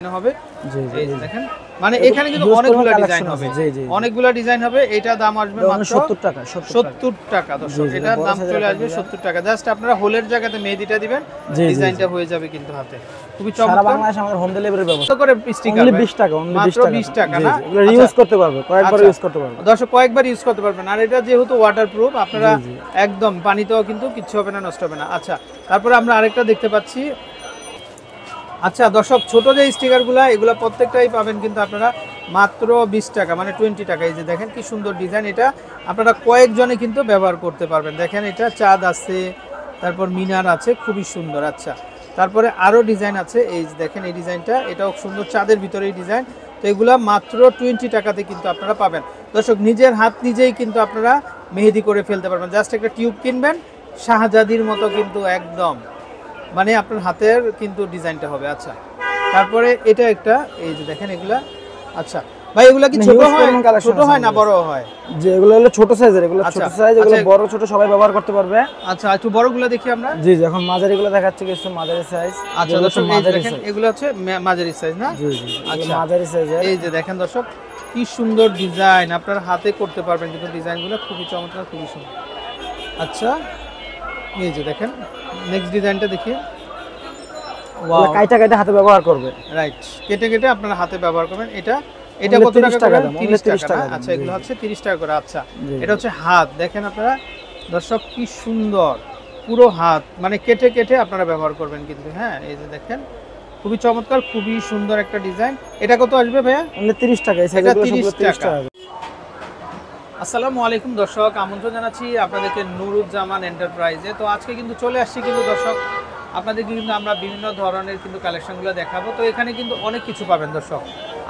হবে জি জি এই দেখেন মানে এখানে কিন্তু অনেকগুলো ডিজাইন হবে অনেকগুলো ডিজাইন হবে এটা দাম আসবে মাত্র 70 টাকা 70 টাকা দর্শক এটা দাম চলে আসবে 70 টাকা জাস্ট আপনারা হোলের জায়গাতে মেহেদিটা দিবেন ডিজাইনটা হয়ে যাবে কিন্তু হাতে খুবই চমৎকার সারা বাংলাদেশে আমাদের হোম ডেলিভারির ব্যবস্থা করে স্টিকার অনলি 20 টাকা অনলি 20 টাকা মাত্র 20 টাকা না এগুলো ইউজ করতে পারবে কয়েকবার ইউজ করতে পারবে দর্শক কয়েকবার ইউজ করতে পারবেন আর এটা যেহেতু ওয়াটারপ্রুফ আপনারা একদম পানিতেও কিন্তু কিচ্ছু হবে না নষ্ট হবে না আচ্ছা তারপরে আমরা আরেকটা দেখতে পাচ্ছি আচ্ছা দর্শক ছোট যে স্টিকারগুলো এগুলো প্রত্যেকটাই পাবেন কিন্তু আপনারা মাত্র 20 টাকা মানে 20 টাকা এই যে দেখেন কি সুন্দর ডিজাইন এটা আপনারা কয়েকজনে কিন্তু ব্যবহার করতে পারবেন দেখেন এটা চাঁদ আছে তারপর মিনার আছে খুবই সুন্দর আচ্ছা তারপরে আরো ডিজাইন আছে এই যে দেখেন এই ডিজাইনটা এটাও সুন্দর চাঁদের ভিতরে এই ডিজাইন তো এগুলা মাত্র 20 টাকাতে কিন্তু আপনারা পাবেন দর্শক নিজের হাত নিজেই কিন্তু আপনারা মেহেদি করে ফেলতে পারবেন জাস্ট একটা টিউব কিনবেন শাহজাদির মতো কিন্তু একদম মানে আপনার হাতের কিন্তু ডিজাইনটা হবে আচ্ছা তারপরে এটা একটা এই যে দেখেন এগুলা আচ্ছা ভাই এগুলা কি ছোট হয় না বড় হয় যে এগুলো হলো ছোট সাইজের এগুলো ছোট সাইজ এগুলো বড় ছোট সবাই ব্যবহার করতে পারবে আচ্ছা একটু বড়গুলো দেখি আমরা জি জি এখন মাঝারিগুলো দেখাচ্ছি কিছু মাঝারি সাইজ আচ্ছা দর্শক এই দেখেন এগুলো হচ্ছে মাঝারি সাইজ না জি জি আচ্ছা মাঝারি সাইজের এই যে দেখেন দর্শক কি সুন্দর ডিজাইন আপনার হাতে করতে পারবেন কিন্তু ডিজাইনগুলো খুবই চমৎকার খুবই সুন্দর আচ্ছা এই যে দেখেন নেক্সট ডিজাইনটা দেখি কাইটা কাইটা হাতে ব্যবহার করবে রাইট কেটে কেটে আপনারা হাতে ব্যবহার করবেন এটা কত টাকা করে 30 টাকা আচ্ছা এগুলো হচ্ছে 30 টাকা করে আচ্ছা এটা হচ্ছে হাত দেখেন আপনারা দর্শক কি সুন্দর পুরো হাত মানে কেটে কেটে আপনারা ব্যবহার করবেন কিন্তু হ্যাঁ এই যে দেখেন খুবই চমৎকার খুবই সুন্দর একটা ডিজাইন এটা কত আসবে ভাইয়া 30 টাকা এই সাইজগুলো 30 টাকা আসসালামু আলাইকুম দর্শক আমন্ত্রণ জানাচ্ছি আপনাদেরকে নুরুজ্জামান এন্টারপ্রাইজে তো আজকে কিন্তু চলে আসছি কিন্তু দর্শক আপনাদেরকে কিন্তু আমরা বিভিন্ন ধরনের কিন্তু কালেকশনগুলো দেখাবো তো এখানে কিন্তু অনেক কিছু পাবেন দর্শক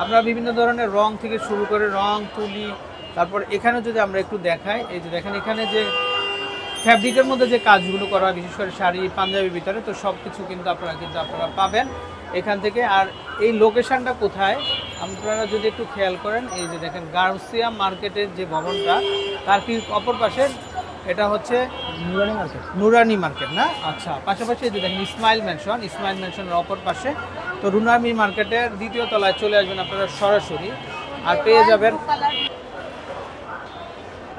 আপনারা বিভিন্ন ধরনের রং থেকে শুরু করে রং তুলি তারপর এখানে যদি আমরা একটু দেখাই এই যে দেখেন এখানে যে ফ্যাব্রিকের মধ্যে যে কাজগুলো করা হয় বিশেষ করে শাড়ি পাঞ্জাবির ভিতরে তো সব কিছু কিন্তু আপনারা পাবেন এখান থেকে আর এই লোকেশনটা কোথায় আপনারা যদি একটু খেয়াল করেন এই যে দেখেন গার্সিয়া মার্কেটের যে ভবনটা তার ঠিক অপর পাশে এটা হচ্ছে নুরানি মার্কেট না আচ্ছা পাশাপাশি এই যে দেখেন ইসমাইল মেনশনের অপর পাশে তো নুরানি মার্কেটের দ্বিতীয় তলায় চলে আসবেন আপনারা সরাসরি আর পেয়ে যাবেন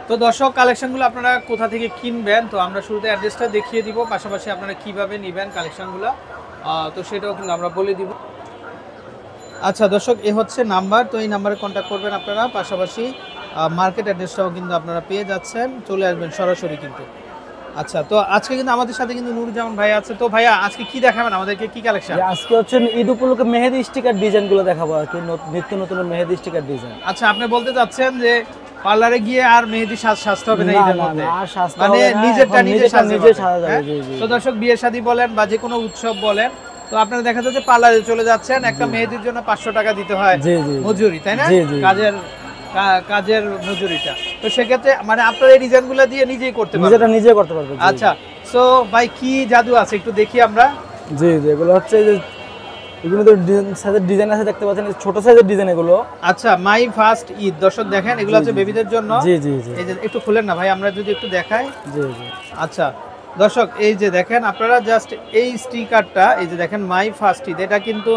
তো দর্শক কালেকশনগুলো আপনারা কোথা থেকে কিনবেন তো আমরা শুরুতে অ্যাড্রেসটা দেখিয়ে দিব পাশাপাশি আপনারা কিভাবে নেবেন কালেকশনগুলো তো সেটাও কিন্তু আমরা বলে দিব আচ্ছা দর্শক এ হচ্ছে নাম্বার তো এই নাম্বারে কন্ট্যাক্ট করবেন আপনারা পাশাপাশি মার্কেট অ্যাড্রেসটাও কিন্তু আপনারা পেয়ে যাচ্ছেন চলে আসবেন সরাসরি কিন্তু আচ্ছা তো আজকে কিন্তু আমাদের সাথে কিন্তু নুরুজ্জামান ভাই আছে তো ভাইয়া আজকে কি দেখাবেন আমাদেরকে কি কালেকশন আজকে হচ্ছে ঈদ উপলক্ষে মেহেদি স্টিকার ডিজাইনগুলো দেখাবো আর কি নিত্য নতুন মেহেদি স্টিকার ডিজাইন আচ্ছা আপনি বলতে চাচ্ছেন যে পার্লারে গিয়ে আর মেহেদি সাজতে হবে না ঈদের মধ্যে মানে নিজেরটা নিজে সাজা যাবে তো দর্শক বিয়ে শাদী বলেন বা যে কোনো উৎসব বলেন তো আপনারা দেখা যাচ্ছে পার্লারে চলে যাচ্ছেন একটা মেহেদির জন্য 500 টাকা দিতে হয় মজুরি তাই না কাজের মজুরিটা তো সেক্ষেত্রে মানে আপনারা এই ডিজাইনগুলো দিয়ে নিজেই করতে পারবেন নিজে করতে পারবেন আচ্ছা সো ভাই কি জাদু আছে একটু দেখি আমরা জি জি এগুলো হচ্ছে যে এগুলো তো সাইজের ডিজাইন আছে দেখতে পাচ্ছেন ছোট সাইজের ডিজাইন এগুলো আচ্ছা মাই ফার্স্ট ঈদ দর্শক দেখেন এগুলো হচ্ছে বেবিদের জন্য জি জি জি এই যে একটু খুলেন না ভাই আমরা যদি একটু দেখাই জি জি আচ্ছা দর্শক এই যে দেখেন আপনারা জাস্ট এই স্টিকারটা এই যে দেখেন মাই ফার্স্ট ঈদ এটা কিন্তু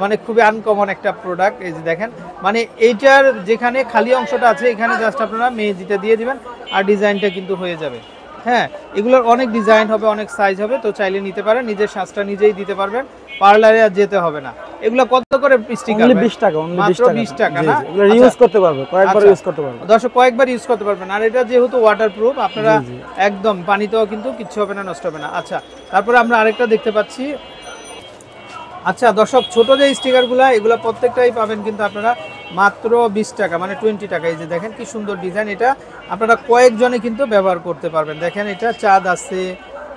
মানে খুবই আনকমন একটা প্রোডাক্ট এই যে দেখেন মানে এইটার যেখানে খালি অংশটা আছে এখানে জাস্ট আপনারা মেহেদিটা দিয়ে দিবেন আর ডিজাইনটা কিন্তু হয়ে যাবে হ্যাঁ এগুলোর অনেক ডিজাইন হবে অনেক সাইজ হবে তো চাইলে নিতে পারেন নিজের সাজটা নিজেই দিতে পারবেন পার্লারে আর যেতে হবে না এগুলো কত করে স্টিকার অনলি 20 টাকা মাত্র 20 টাকা না এগুলো ইউজ করতে পারবে কয়েকবার ইউজ করতে পারবে দর্শক কয়েকবার ইউজ করতে পারবেন আর এটা যেহেতু ওয়াটারপ্রুফ আপনারা একদম পানিতেও কিন্তু কিচ্ছু হবে না নষ্ট হবে না আচ্ছা তারপরে আমরা আরেকটা দেখতে পাচ্ছি আচ্ছা দর্শক ছোট যে স্টিকারগুলো এগুলো প্রত্যেকটাই পাবেন কিন্তু আপনারা মাত্র 20 টাকা মানে 20 টাকা এই যে দেখেন কি সুন্দর ডিজাইন এটা আপনারা কয়েকজনে কিন্তু ব্যবহার করতে পারবেন দেখেন এটা চাঁদ আছে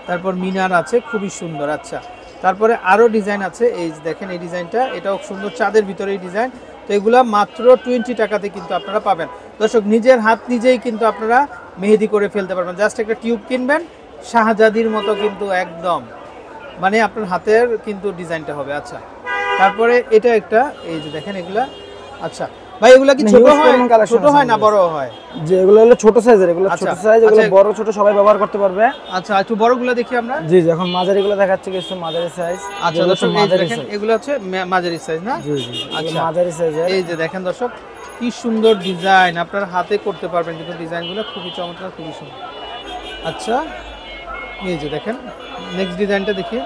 তারপর মিনার আছে খুবই সুন্দর আচ্ছা তারপরে আরো ডিজাইন আছে এই যে দেখেন এই ডিজাইনটা এটাও সুন্দর চাঁদের ভিতরে এই ডিজাইন তো এগুলা মাত্র 20 টাকাতে কিন্তু আপনারা পাবেন দর্শক নিজের হাত নিজেই কিন্তু আপনারা মেহেদি করে ফেলতে পারবেন জাস্ট একটা টিউব কিনবেন শাহজাদির মতো কিন্তু একদম মানে আপনার হাতের কিন্তু ডিজাইনটা হবে আচ্ছা তারপরে এটা একটা এই যে দেখেন এগুলা আচ্ছা ভাই এগুলা কি মানে ছোট huge হয় পরিমাণ collection ছোট আছে হয় না আমাদের বড় হয়? যে এগুলো হলো ছোট সাইজের, এগুলো আচ্ছা, ছোট সাইজ, এগুলো আচ্ছা। বড় ছোট সবাই ব্যবহার করতে পারবে। আচ্ছা একটু বড়গুলো দেখি আমরা। জি জি, এখন মাঝারিগুলো দেখাচ্ছে কিছু মাঝারি সাইজ। আচ্ছা দর্শক এই যে দেখেন এগুলো হচ্ছে মাঝারি সাইজ না? জি জি, এগুলো আচ্ছা মাঝারি সাইজের। এই যে দেখেন দর্শক কি সুন্দর ডিজাইন, আপনার হাতে করতে পারবেন কিন্তু ডিজাইনগুলো খুবই চমৎকার, খুবই সুন্দর। আচ্ছা এই যে দেখেন নেক্সট ডিজাইনটা দেখি।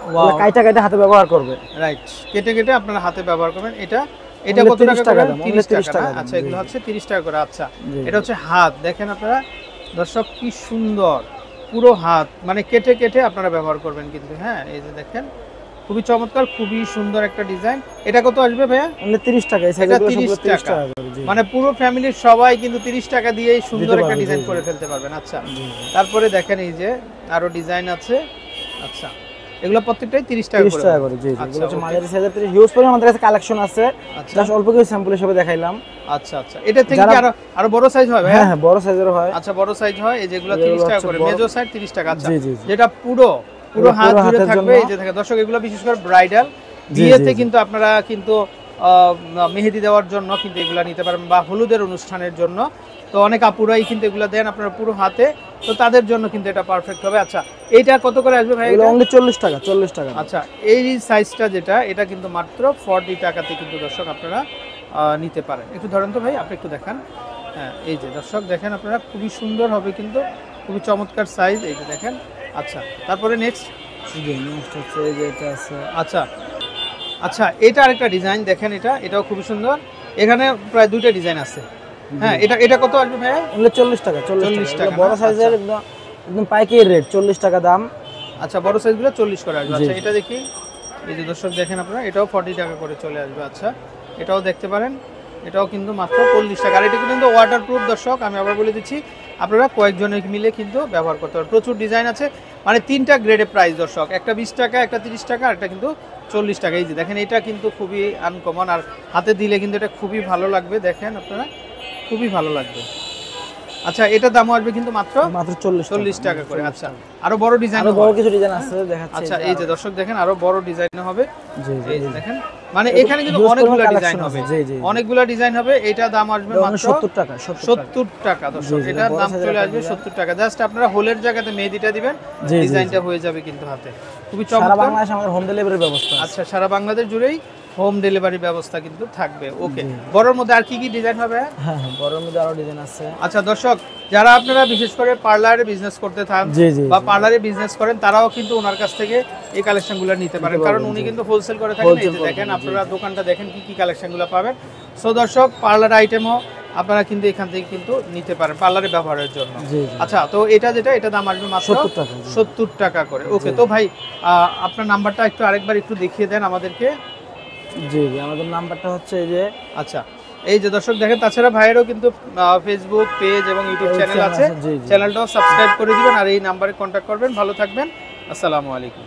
এগুলো কাইটা কাইটা হাতে ব্যবহার করবে। রাইট, কেটে কেটে আপনারা হাতে ব্যবহার করবেন। এটা এটা Only কত 30 টাকা টাকা করে? দাম, 30 only 30 টাকা না? টাকা দাম, আচ্ছা জি, এগুলো জি। হচ্ছে 30 টাকা করে। আচ্ছা জি, এটা হচ্ছে হাত, দেখেন আপনারা দর্শক কি সুন্দর পুরো হাত, মানে কেটে কেটে আপনারা ব্যবহার করবেন কিন্তু। হ্যাঁ এই যে দেখেন খুবই চমৎকার, খুবই সুন্দর একটা ডিজাইন। এটা কত আসবে ভাইয়া? only 30 টাকা, এই এটা সাইজগুলো 30 সবগুলো 30 টাকা। টাকা করে। জি, মানে পুরো ফ্যামিলির সবাই কিন্তু 30 টাকা দিয়েই সুন্দর দিতে একটা পারবে, ডিজাইন জি, করে জি। ফেলতে পারবেন। আচ্ছা জি, জি। তারপরে দেখেন এই যে আরো ডিজাইন আছে। আচ্ছা এগুলো প্রত্যেকটাই 30 টাকা 30 করে। টাকা করে, জি জি। আচ্ছা, এগুলো হচ্ছে okay। মাঝারি সাইজের, হিউজ পরিমাণ আমাদের কাছে কালেকশন আছে। আচ্ছা জাস্ট অল্প কিছু স্যাম্পল হিসেবে দেখাইলাম। আচ্ছা আচ্ছা এটা থেকে কি যারা- আরো আরো বড় সাইজ হয় ভাই? হ্যাঁ হ্যাঁ, বড় সাইজের হয়। আচ্ছা বড় সাইজ হয় এই যেগুলো এগুলো 30 টাকা হচ্ছে করে, বড়- মেজো সাইজ 30 টাকা। আচ্ছা জি, জি, জি। যেটা পুরো পুরো পুরো হাত জুড়ে হাতের থাকবে জন্য। এই যে দেখেন দর্শক এগুলো বিশেষ করে ব্রাইডাল জি, বিয়েতে জি, জি। কিন্তু আপনারা কিন্তু মেহেদি দেওয়ার জন্য কিন্তু এগুলা নিতে পারবেন, বা হলুদের অনুষ্ঠানের জন্য। তো অনেক আপুরাই কিন্তু এগুলা দেন আপনারা পুরো হাতে, তো তাদের জন্য কিন্তু এটা পারফেক্ট হবে। আচ্ছা এইটা কত করে আসবে ভাই? এগুলো এটা? only 40 টাকা, 40 টাকা। আচ্ছা এই সাইজটা যেটা এটা কিন্তু মাত্র 40 টাকাতে কিন্তু দর্শক আপনারা নিতে পারেন। একটু ধরেন তো ভাই, আপনি একটু দেখান। হ্যাঁ এই যে দর্শক দেখেন আপনারা খুবই সুন্দর হবে কিন্তু, খুবই চমৎকার সাইজ এই যে দেখেন। আচ্ছা তারপরে নেক্সট। জি, নেক্সট হচ্ছে এই যে এটা আছে। আচ্ছা আচ্ছা এটা আরেকটা ডিজাইন দেখেন, এটাও খুবই সুন্দর। এখানে প্রায় দুইটা ডিজাইন আছে। হ্যাঁ এটা এটা কত আসবে ভাই? only 40 টাকা, 40 40 টাকা। টাকা বড় না? সাইজের আচ্ছা। একদম পাইকারি রেট 40 টাকা দাম। আচ্ছা বড় সাইজগুলো 40 করে আসবে। জি। আচ্ছা এটা দেখি এই যে দর্শক দেখেন আপনারা এটাও 40 টাকা করে চলে আসবে। আচ্ছা এটাও দেখতে পারেন, এটাও কিন্তু মাত্র 40 টাকা। আর এটা কিন্তু ওয়াটারপ্রুফ দর্শক, আমি আবার বলে দিচ্ছি আপনারা কয়েকজনের মিলে কিন্তু ব্যবহার করতে পারেন। প্রচুর ডিজাইন আছে, মানে তিনটা গ্রেডে প্রাইস দর্শক, একটা 20 টাকা, একটা 30 টাকা, আর একটা কিন্তু 40 টাকা। এই যে দেখেন এটা কিন্তু খুবই আনকমন, আর হাতে দিলে কিন্তু এটা খুবই ভালো লাগবে, দেখেন আপনারা খুবই ভালো লাগবে। আচ্ছা এটার দাম আসবে কিন্তু মাত্র মাত্র 40 টাকা করে। আচ্ছা আরো বড় ডিজাইন আরো বড় কিছু ডিজাইন আছে দেখাচ্ছি। আচ্ছা এই যে দর্শক দেখেন আরো বড় ডিজাইন হবে। জি জি, এই যে দেখেন মানে এরকম এখানে কিন্তু huge অনেকগুলো পরিমাণ ডিজাইন collection হবে, আছে, জি, জি, জি। অনেকগুলো ডিজাইন হবে। এটা দাম আসবে এটা মাত্র 70 টাকা, 70 টাকা দর্শক। জি, জি, এটার বড় দাম size এর চলে একটা আসবে design। 70 টাকা। জাস্ট আপনারা হোলের জায়গাতে মেহেদিটা দিবেন, জি, জি, ডিজাইনটা জি। হয়ে যাবে কিন্তু হাতে। খুবই সারা চমৎকার। বাংলাদেশে আমাদের হোম ডেলিভারির ব্যবস্থা আছে। আচ্ছা সারা বাংলাদেশ জুড়েই হোম ডেলিভারি ব্যবস্থা কিন্তু থাকবে। ওকে বড়র মধ্যে আর কি কি ডিজাইন হবে? হ্যাঁ হ্যাঁ, বড়র মধ্যে আরো ডিজাইন আছে। আচ্ছা দর্শক যারা আপনারা বিশেষ করে পার্লারে বিজনেস করতে চান জি জি, বা জি। পার্লারে বিজনেস করেন, তারাও কিন্তু ওনার কাছ থেকে এই কালেকশনগুলো নিতে পারেন, নিতে কারণ পারবেন, উনি জি। কিন্তু হোলসেল করে থাকেন। এই Wholesale যে করে দেখেন থাকেন, জি, আপনারা দোকানটা দেখেন কি কি কালেকশনগুলো পাবেন। সো দর্শক পার্লার আইটেমও আপনারা কিন্তু এখান থেকে কিন্তু নিতে পারেন পার্লারে ব্যবহারের জন্য। জি জি। আচ্ছা তো এটা যেটা এটা দাম আসবে মাত্র 70 টাকা, জি। 70 টাকা করে। ওকে তো ভাই আপনার নাম্বারটা একটু আরেকবার একটু দেখিয়ে দেন আমাদেরকে। জি জি, আমাদের নাম্বারটা হচ্ছে এই যে, আচ্ছা এই যে দর্শক দেখেন, তাছাড়া ভাইয়েরও কিন্তু ফেসবুক পেজ এবং ইউটিউব চ্যানেল আছে, জি, জি। চ্যানেলটাও সাবস্ক্রাইব করে দিবেন আর এই নাম্বারে কন্ট্যাক্ট করবেন। ভালো থাকবেন, আসসালামু আলাইকুম।